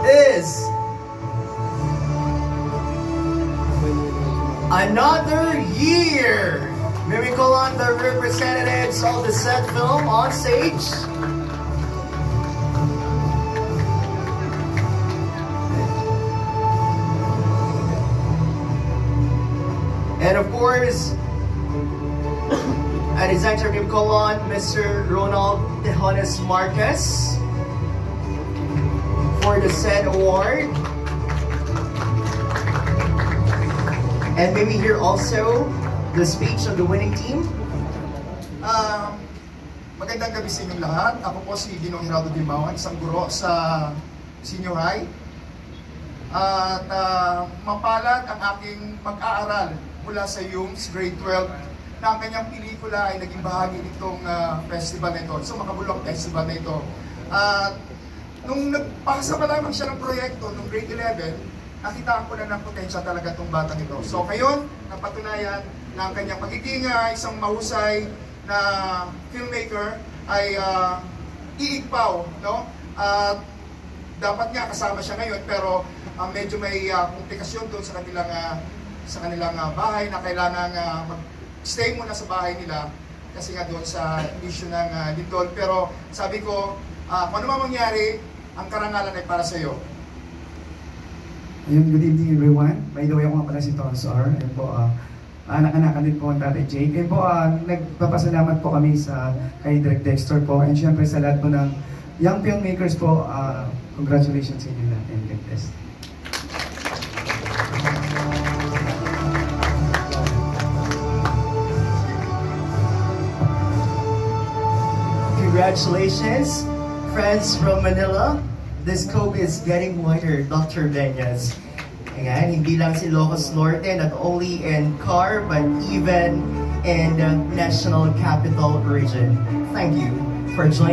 is Another Year. May we call on the representatives of the said film on stage. And of course, at his actor, we call on Mr. Ronald Tejones Marquez for the said award. And maybe hear also the speech of the winning team. Magandang gabi sa inyong lahat. Ako po si Ginong Geraldo Dimbawan, isang guro sa senior high. At mapalad ang aking pag-aaral mula sa Yums, grade 12, na ang kanyang pelikula ay naging bahagi nitong festival na ito. So, Makabulok Festival na ito. At nung nagpasa pa lamang siya ng proyekto, nung grade 11, nakita ko na ng potensya talaga itong batang ito. So, ngayon, napatunayan na ang kanyang pagiging isang mahusay na filmmaker ay iigpaw, no? At dapat nga kasama siya ngayon, pero medyo may komplikasyon doon sa kanilang bahay na kailangan mag-stay muna sa bahay nila kasi nga doon sa issue ng lindol. Pero sabi ko, kung ano man mangyari, ang karangalan ay para sa iyo. Ayun, good evening everyone. By the way, ako nga pala si Tonsor. Ayun po, anak-anakan din po ang Tatay Jake. Ayun po, nagpapasalamat po kami kay Direk Dexter po. And syempre sa lahat po ng young filmmakers po, congratulations sa inyo lahat and God bless. Congratulations, friends from Manila. This scope is getting wider, Dr. Benyas. Ayan, hindi lang si Ilocos Norte, not only in CAR, but even in the National Capital Region. Thank you for joining